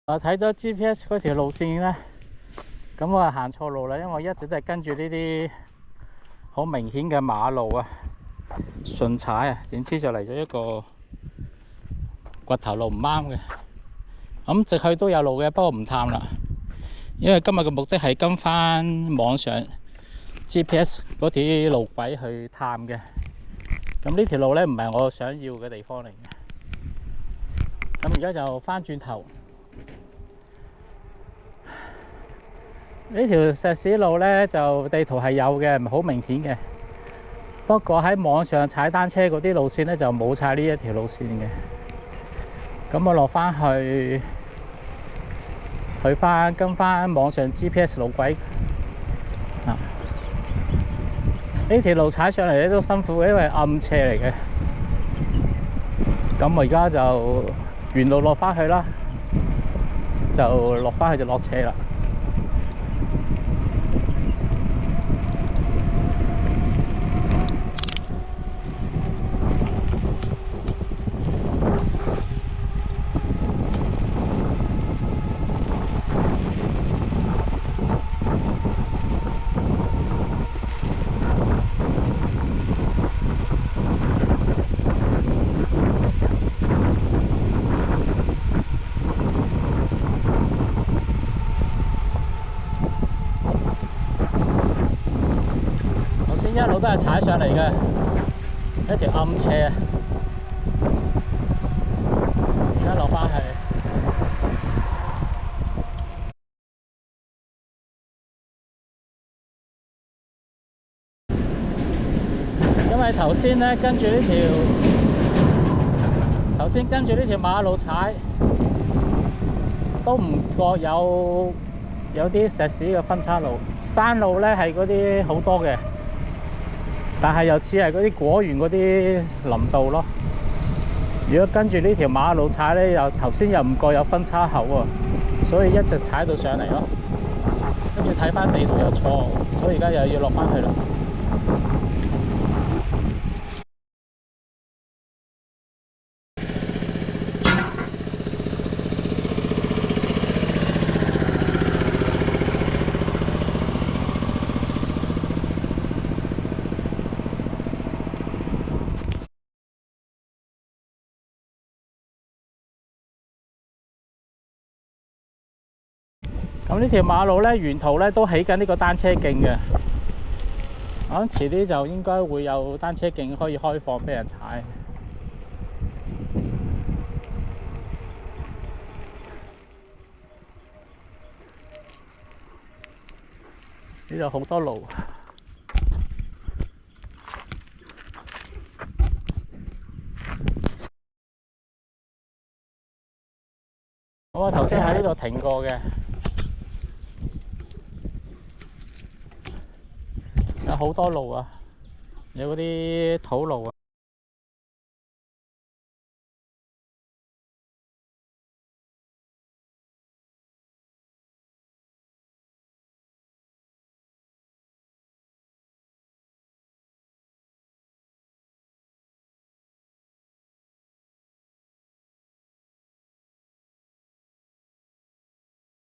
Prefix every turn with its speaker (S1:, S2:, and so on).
S1: 我睇咗 GPS 嗰條路線咧，咁我係行錯路啦，因為我一直都係跟住呢啲好明顯嘅馬路啊，順踩啊，點知就嚟咗一個掘頭路唔啱嘅。咁直去都有路嘅，不過唔探啦，因為今日嘅目的係跟翻網上 GPS 嗰條路軌去探嘅。咁呢條路咧唔係我想要嘅地方嚟嘅。咁而家就翻轉頭。呢條石屎路咧就地圖係有嘅，唔係好明顯嘅。不過喺網上踩單車嗰啲路線咧就冇踩呢一條路線嘅。咁我落翻去跟翻網上 GPS 路軌啊。呢條路踩上嚟咧都辛苦嘅，因為暗斜嚟嘅。咁我而家就原路落翻去啦，就落翻去就落斜啦。一路都係踩上嚟嘅，一條暗斜啊！而家落翻去，因為頭先咧跟住呢條馬路踩，都唔覺有啲石屎嘅分叉路，山路咧係嗰啲好多嘅。但係又似係嗰啲果園嗰啲林道咯。如果跟住呢條馬路踩咧，頭先又唔覺有分叉口喎，所以一直踩到上嚟咯。跟住睇翻地圖又錯，所以而家又要落翻去啦。咁呢條馬路咧，沿途咧都起緊呢個單車徑嘅。我諗遲啲就應該會有單車徑可以開放俾人踩。呢度好多路。我頭先喺呢度停過嘅。有好多路啊，有嗰啲土路啊。